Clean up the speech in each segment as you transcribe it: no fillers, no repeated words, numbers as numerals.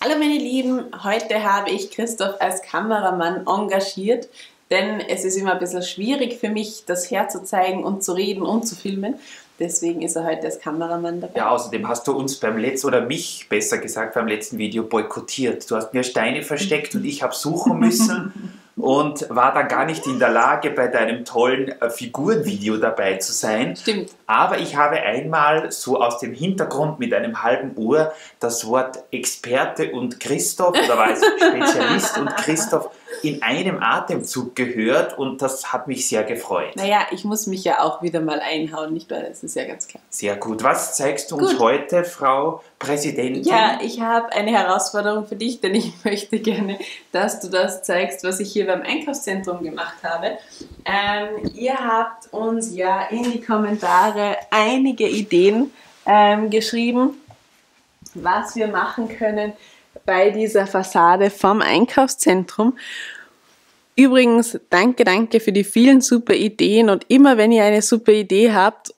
Hallo meine Lieben, heute habe ich Christoph als Kameramann engagiert, denn es ist immer ein bisschen schwierig für mich, das herzuzeigen und zu reden und zu filmen. Deswegen ist er heute als Kameramann dabei. Ja, außerdem hast du uns beim letzten, oder mich besser gesagt beim letzten Video boykottiert. Du hast mir Steine versteckt und ich habe suchen müssen und war dann gar nicht in der Lage, bei deinem tollen Figurenvideo dabei zu sein. Stimmt. Aber ich habe einmal so aus dem Hintergrund mit einem halben Ohr das Wort Experte und Christoph, oder war es Spezialist und Christoph, in einem Atemzug gehört und das hat mich sehr gefreut. Naja, ich muss mich ja auch wieder mal einhauen, nicht wahr? Das ist ja ganz klar. Sehr gut. Was zeigst du uns heute, Frau Präsidentin? Ja, ich habe eine Herausforderung für dich, denn ich möchte gerne, dass du das zeigst, was ich hier beim Einkaufszentrum gemacht habe. Ihr habt uns ja in die Kommentare einige Ideen geschrieben, was wir machen können bei dieser Fassade vom Einkaufszentrum. Übrigens, danke für die vielen super Ideen und immer wenn ihr eine super Idee habt,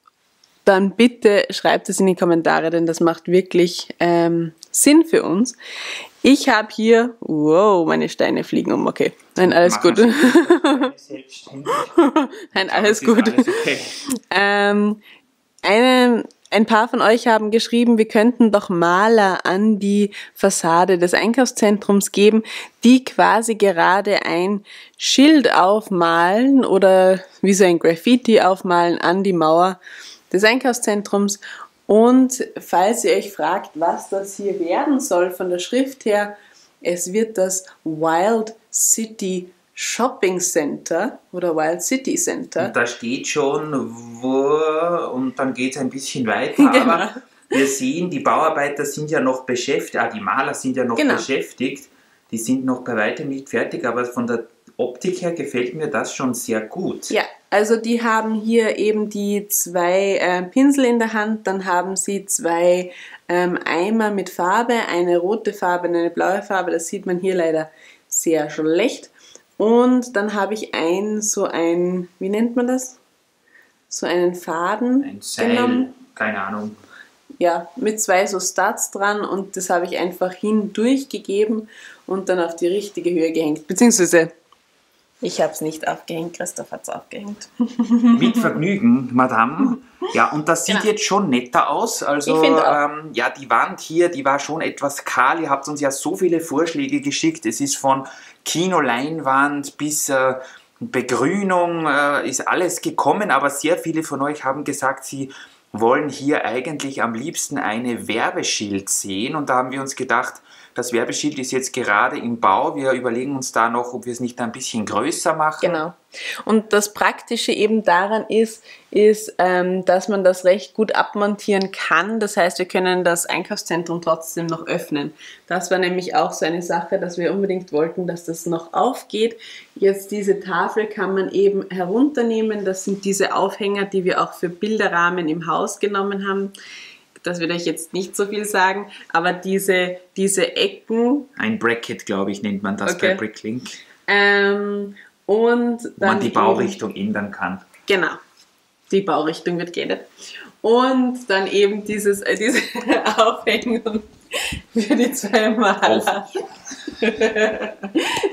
dann bitte schreibt es in die Kommentare, denn das macht wirklich Sinn für uns. Ich habe hier, wow, meine Steine fliegen um, okay. Nein, alles gut. Nein, alles gut. Alles okay. Ein paar von euch haben geschrieben, wir könnten doch Maler an die Fassade des Einkaufszentrums geben, die quasi gerade ein Schild aufmalen oder wie so ein Graffiti aufmalen an die Mauer des Einkaufszentrums. Und falls ihr euch fragt, was das hier werden soll von der Schrift her, es wird das Wild City Shopping Center oder Wild City Center. Und da steht schon, wo, und dann geht es ein bisschen weiter, Genau. aber wir sehen, die Bauarbeiter sind ja noch beschäftigt, die Maler sind ja noch beschäftigt, die sind noch bei weitem nicht fertig, aber von der Optik her gefällt mir das schon sehr gut. Ja, also die haben hier eben die zwei Pinsel in der Hand, dann haben sie zwei Eimer mit Farbe, eine rote Farbe und eine blaue Farbe, das sieht man hier leider sehr schlecht. Und dann habe ich wie nennt man das? So einen Faden Ein Seil, genommen. keine Ahnung. Ja, mit zwei so Studs dran und das habe ich einfach hindurch gegeben und dann auf die richtige Höhe gehängt. Beziehungsweise, ich habe es nicht aufgehängt, Christoph hat es aufgehängt. Mit Vergnügen, Madame. Ja, und das sieht jetzt schon netter aus. Also, Ich finde auch. ja, die Wand hier, die war schon etwas kahl. Ihr habt uns ja so viele Vorschläge geschickt. Es ist von Kinoleinwand bis Begrünung, ist alles gekommen. Aber sehr viele von euch haben gesagt, sie wollen hier eigentlich am liebsten eine Werbeschild sehen. Und da haben wir uns gedacht, das Werbeschild ist jetzt gerade im Bau. Wir überlegen uns da noch, ob wir es nicht ein bisschen größer machen. Genau. Und das Praktische eben daran ist, dass man das recht gut abmontieren kann. Das heißt, wir können das Einkaufszentrum trotzdem noch öffnen. Das war nämlich auch so eine Sache, dass wir unbedingt wollten, dass das noch aufgeht. Jetzt diese Tafel kann man eben herunternehmen. Das sind diese Aufhänger, die wir auch für Bilderrahmen im Haus genommen haben. Das wird euch jetzt nicht so viel sagen, aber diese Ecken. Ein Bracket, glaube ich, nennt man das bei Bricklink. Und Wo dann man die Baurichtung ändern kann. Genau, die Baurichtung wird geändert. Und dann eben diese Aufhängung für die zwei Maler.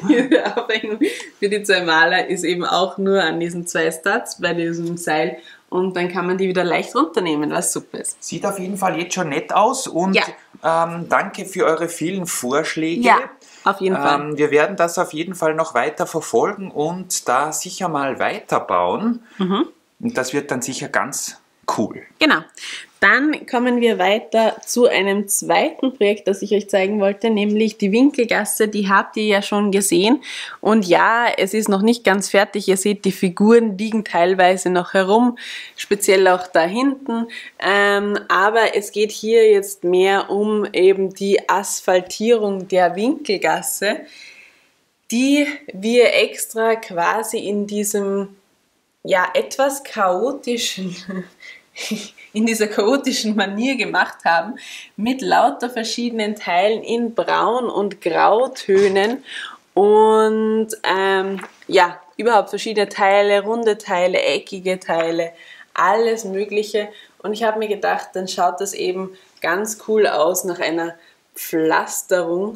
Diese Aufhängung für die zwei Maler ist eben auch nur an diesen zwei Studs bei diesem Seil. Und dann kann man die wieder leicht runternehmen, was super ist. Sieht auf jeden Fall jetzt schon nett aus und danke für eure vielen Vorschläge. Ja, auf jeden Fall. Wir werden das auf jeden Fall noch weiter verfolgen und da sicher mal weiterbauen. Und das wird dann sicher ganz cool. Genau. Dann kommen wir weiter zu einem zweiten Projekt, das ich euch zeigen wollte, nämlich die Winkelgasse. Die habt ihr ja schon gesehen. Und ja, es ist noch nicht ganz fertig. Ihr seht, die Figuren liegen teilweise noch herum, speziell auch da hinten. Aber es geht hier jetzt mehr um eben die Asphaltierung der Winkelgasse, die wir extra quasi in diesem etwas chaotischen in dieser chaotischen Manier gemacht haben, mit lauter verschiedenen Teilen in Braun- und Grautönen und überhaupt verschiedene Teile, runde Teile, eckige Teile, alles Mögliche. Und ich habe mir gedacht, dann schaut das eben ganz cool aus nach einer Pflasterung.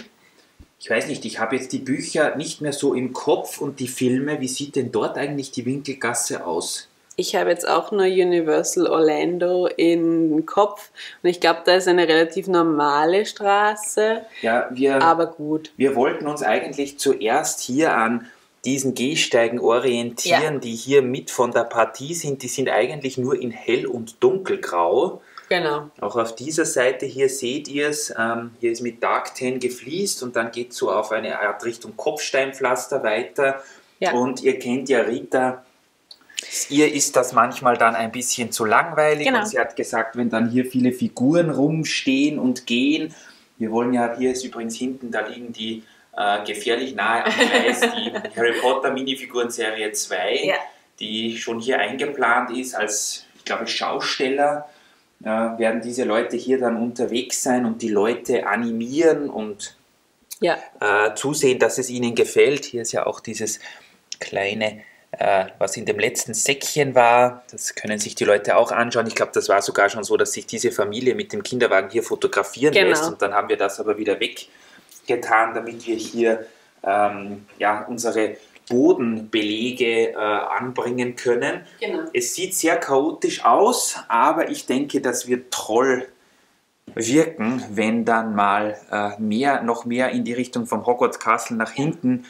Ich weiß nicht, ich habe jetzt die Bücher nicht mehr so im Kopf und die Filme. Wie sieht denn dort eigentlich die Winkelgasse aus? Ich habe jetzt auch nur Universal Orlando im Kopf und ich glaube, da ist eine relativ normale Straße, Ja, aber gut. Wir wollten uns eigentlich zuerst hier an diesen Gehsteigen orientieren, die hier mit von der Partie sind. Die sind eigentlich nur in hell und dunkelgrau. Genau. Auch auf dieser Seite hier seht ihr es, hier ist mit Dark Tan gefliest und dann geht es so auf eine Art Richtung Kopfsteinpflaster weiter. Ja. Und ihr kennt ja Rita, ihr ist das manchmal dann ein bisschen zu langweilig. Genau. Und sie hat gesagt, wenn dann hier viele Figuren rumstehen und gehen, wir wollen ja, hier ist übrigens hinten, da liegen die gefährlich nahe am Gleis, die Harry Potter Minifiguren-Serie 2, Ja. die schon hier eingeplant ist als, ich glaube, Schausteller. Werden diese Leute hier dann unterwegs sein und die Leute animieren und Ja. zusehen, dass es ihnen gefällt. Hier ist ja auch dieses kleine, was in dem letzten Säckchen war. Das können sich die Leute auch anschauen. Ich glaube, das war sogar schon so, dass sich diese Familie mit dem Kinderwagen hier fotografieren lässt. Und dann haben wir das aber wieder weggetan, damit wir hier unsere Bodenbelege anbringen können. Genau. Es sieht sehr chaotisch aus, aber ich denke, das wird toll wirken, wenn dann mal noch mehr in die Richtung vom Hogwarts Castle nach hinten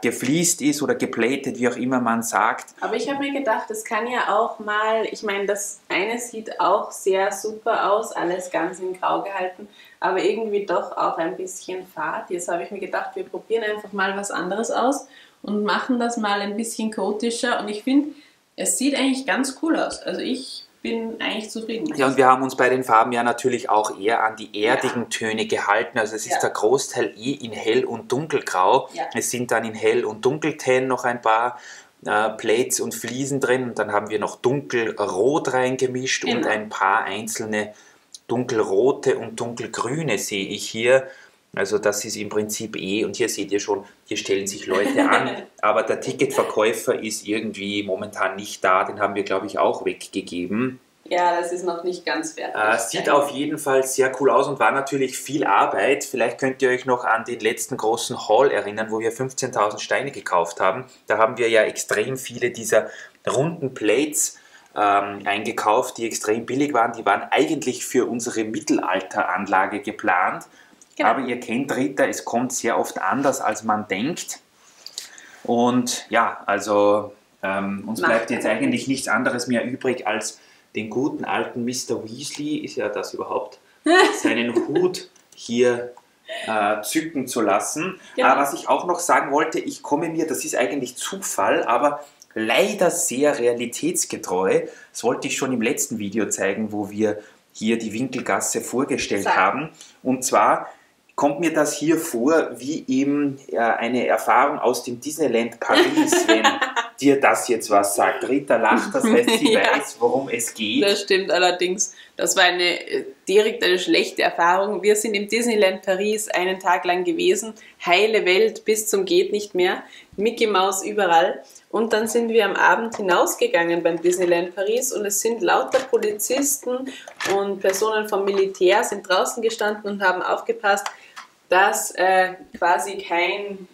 gefliest ist oder geplatet, wie auch immer man sagt. Aber ich habe mir gedacht, das kann ja auch mal, ich meine, das eine sieht auch sehr super aus, alles ganz in Grau gehalten, aber irgendwie doch auch ein bisschen fad. Jetzt habe ich mir gedacht, wir probieren einfach mal was anderes aus und machen das mal ein bisschen chaotischer und ich finde, es sieht eigentlich ganz cool aus. Also ich bin eigentlich zufrieden. Ja, und wir haben uns bei den Farben ja natürlich auch eher an die erdigen Töne gehalten. Also es ist der Großteil in hell und dunkelgrau. Ja. Es sind dann in hell und dunkeltan noch ein paar Plates und Fliesen drin. Und dann haben wir noch dunkelrot reingemischt und ein paar einzelne dunkelrote und dunkelgrüne sehe ich hier. Also das ist im Prinzip und hier seht ihr schon, hier stellen sich Leute an, aber der Ticketverkäufer ist irgendwie momentan nicht da, den haben wir, glaube ich, auch weggegeben. Ja, das ist noch nicht ganz fertig. Sieht auf jeden Fall sehr cool aus und war natürlich viel Arbeit. Vielleicht könnt ihr euch noch an den letzten großen Haul erinnern, wo wir 15.000 Steine gekauft haben. Da haben wir ja extrem viele dieser runden Plates eingekauft, die extrem billig waren. Die waren eigentlich für unsere Mittelalteranlage geplant. Genau. Aber ihr kennt Rita, es kommt sehr oft anders, als man denkt. Und ja, also uns bleibt jetzt eigentlich nichts anderes mehr übrig, als den guten alten Mr. Weasley, ist ja das überhaupt, seinen Hut hier zücken zu lassen. Genau. Aber was ich auch noch sagen wollte, ich komme mir, das ist eigentlich Zufall, aber leider sehr realitätsgetreu. Das wollte ich schon im letzten Video zeigen, wo wir hier die Winkelgasse vorgestellt haben. Und zwar kommt mir das hier vor wie eben eine Erfahrung aus dem Disneyland Paris, wenn dir das jetzt was sagt. Rita lacht, das heißt, sie weiß, worum es geht. Das stimmt allerdings. Das war direkt eine schlechte Erfahrung. Wir sind im Disneyland Paris einen Tag lang gewesen. Heile Welt bis zum geht nicht mehr. Mickey Mouse überall. Und dann sind wir am Abend hinausgegangen beim Disneyland Paris und es sind lauter Polizisten und Personen vom Militär sind draußen gestanden und haben aufgepasst, dass quasi kein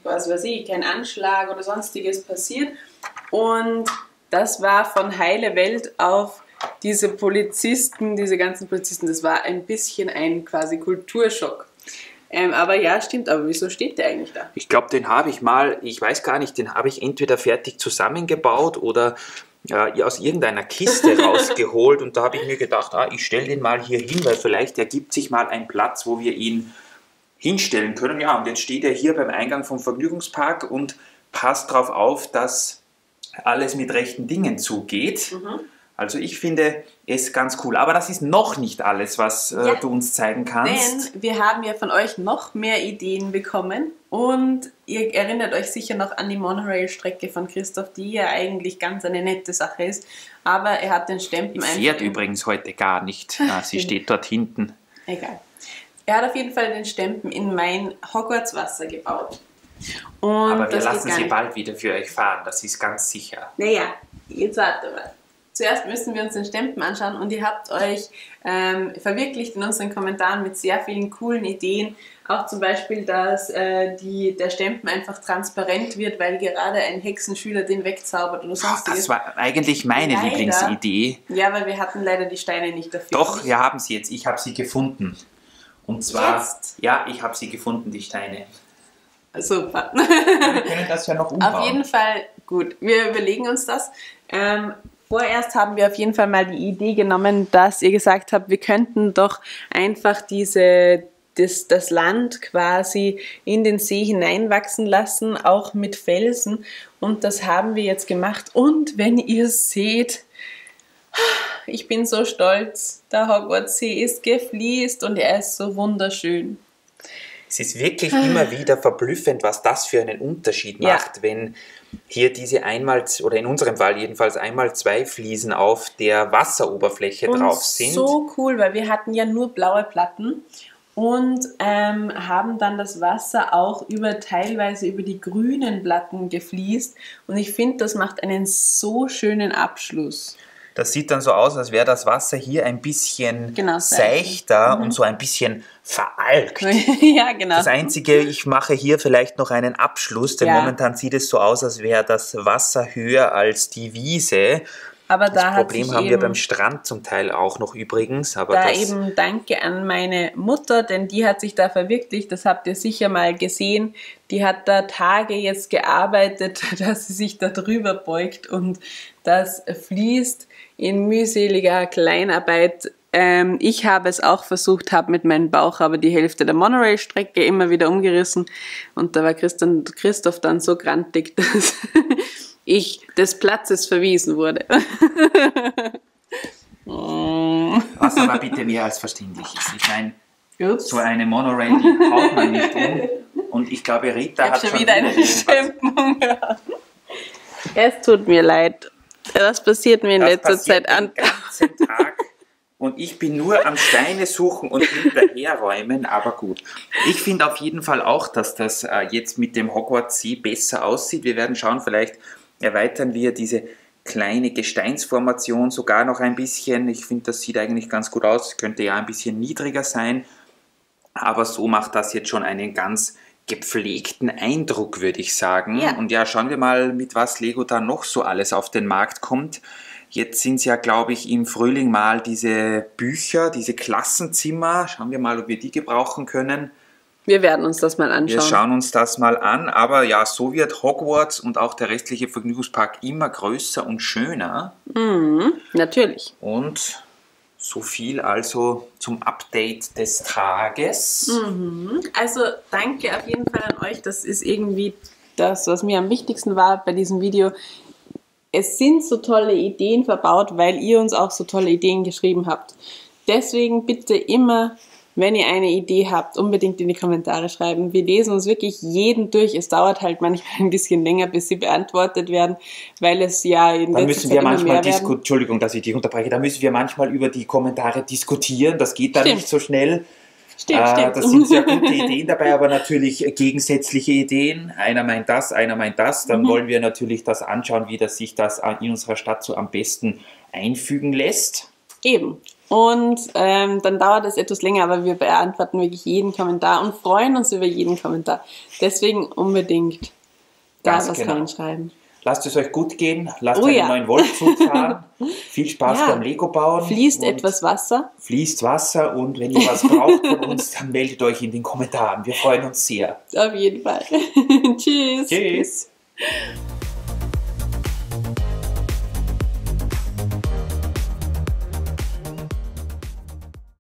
Anschlag oder sonstiges passiert. Und das war von heile Welt auf diese ganzen Polizisten, das war ein bisschen ein quasi Kulturschock. Aber ja, stimmt, aber wieso steht der eigentlich da? Ich glaube, den habe ich mal, ich weiß gar nicht, den habe ich entweder fertig zusammengebaut oder aus irgendeiner Kiste rausgeholt und da habe ich mir gedacht, ich stelle den mal hier hin, weil vielleicht ergibt sich mal ein Platz, wo wir ihn hinstellen können. Ja, und jetzt steht er hier beim Eingang vom Vergnügungspark und passt darauf auf, dass alles mit rechten Dingen zugeht. Mhm. Also ich finde es ganz cool. Aber das ist noch nicht alles, was du uns zeigen kannst. Denn wir haben ja von euch noch mehr Ideen bekommen und ihr erinnert euch sicher noch an die Monorail-Strecke von Christoph, die ja eigentlich ganz eine nette Sache ist. Aber er hat den Stempel einfach... fährt übrigens heute gar nicht. Sie steht dort hinten. Egal. Er hat auf jeden Fall den Stempel in mein Hogwarts-Wasser gebaut. Und aber wir lassen sie bald wieder für euch fahren, das ist ganz sicher. Naja, jetzt warte mal. zuerst müssen wir uns den Stempen anschauen und ihr habt euch verwirklicht in unseren Kommentaren mit sehr vielen coolen Ideen. Auch zum Beispiel, dass der Stempen einfach transparent wird, weil gerade ein Hexenschüler den wegzaubert oder sonstiges. Das war eigentlich meine Lieblingsidee. Ja, weil wir hatten leider die Steine nicht dafür. Doch, wir haben sie jetzt. Ich habe sie gefunden. Und zwar, ja, ich habe sie gefunden, die Steine. Super. Wir können das ja noch umbauen. Auf jeden Fall, gut, wir überlegen uns das. Vorerst haben wir auf jeden Fall mal die Idee genommen, dass ihr gesagt habt, wir könnten doch einfach das Land quasi in den See hineinwachsen lassen, auch mit Felsen. Und das haben wir jetzt gemacht. Und wenn ihr seht, ich bin so stolz, der Hogwarts-See ist gefliest und er ist so wunderschön. Es ist wirklich immer wieder verblüffend, was das für einen Unterschied macht, wenn hier diese oder in unserem Fall jedenfalls einmal 2 Fliesen auf der Wasseroberfläche drauf sind. So cool, weil wir hatten ja nur blaue Platten und haben dann das Wasser auch teilweise über die grünen Platten gefließt und ich finde, das macht einen so schönen Abschluss. Das sieht dann so aus, als wäre das Wasser hier ein bisschen seichter und so ein bisschen veralkt. Ja, genau. Das Einzige, ich mache hier vielleicht noch einen Abschluss, denn momentan sieht es so aus, als wäre das Wasser höher als die Wiese. Aber das Problem haben wir beim Strand zum Teil auch noch übrigens. Aber eben danke an meine Mutter, denn die hat sich da verwirklicht, das habt ihr sicher mal gesehen. Die hat da Tage jetzt gearbeitet, dass sie sich da drüber beugt und das fließt in mühseliger Kleinarbeit. Ich habe es auch versucht, habe mit meinem Bauch aber die Hälfte der Monorail-Strecke immer wieder umgerissen und da war Christoph dann so grantig, dass ich des Platzes verwiesen wurde. Was aber bitte mehr als verständlich ist. Ich meine, so eine Monorail, die haut man nicht um. Und ich glaube, Rita hat schon wieder eine Stempelung. Es tut mir leid. Das passiert mir in letzter Zeit den ganzen Tag. Und ich bin nur am Steine suchen und hinterherräumen, aber gut. Ich finde auf jeden Fall auch, dass das jetzt mit dem Hogwarts-See besser aussieht. Wir werden schauen, vielleicht erweitern wir diese kleine Gesteinsformation sogar noch ein bisschen. Ich finde, das sieht eigentlich ganz gut aus. Könnte ja ein bisschen niedriger sein. Aber so macht das jetzt schon einen ganz gepflegten Eindruck, würde ich sagen. Ja. Und ja, schauen wir mal, mit was Lego da noch so alles auf den Markt kommt. Jetzt sind es ja, glaube ich, im Frühling mal diese Bücher, diese Klassenzimmer. Schauen wir mal, ob wir die gebrauchen können. Wir werden uns das mal anschauen. Wir schauen uns das mal an, aber ja, so wird Hogwarts und auch der restliche Vergnügungspark immer größer und schöner. Natürlich. Und so viel also zum Update des Tages. Also danke auf jeden Fall an euch. Das ist irgendwie das, was mir am wichtigsten war bei diesem Video. Es sind so tolle Ideen verbaut, weil ihr uns auch so tolle Ideen geschrieben habt. Deswegen bitte immer, wenn ihr eine Idee habt, unbedingt in die Kommentare schreiben. Wir lesen uns wirklich jeden durch. Es dauert halt manchmal ein bisschen länger, bis sie beantwortet werden, weil es ja in der Zeit immer mehr werden. Entschuldigung, dass ich dich unterbreche. Da müssen wir manchmal über die Kommentare diskutieren. Das geht dann nicht so schnell. Stimmt. Da sind sehr gute Ideen dabei, aber natürlich gegensätzliche Ideen. Einer meint das, einer meint das. Dann wollen wir natürlich das anschauen, wie das sich das in unserer Stadt so am besten einfügen lässt. Eben. Und dann dauert es etwas länger, aber wir beantworten wirklich jeden Kommentar und freuen uns über jeden Kommentar. Deswegen unbedingt da was reinschreiben. Lasst es euch gut gehen, lasst einen neuen Wolfzug fahren. Viel Spaß beim Lego-Bauen. Fließt etwas Wasser. Fließt Wasser und wenn ihr was braucht von uns, dann meldet euch in den Kommentaren. Wir freuen uns sehr. Auf jeden Fall. Tschüss. Tschüss.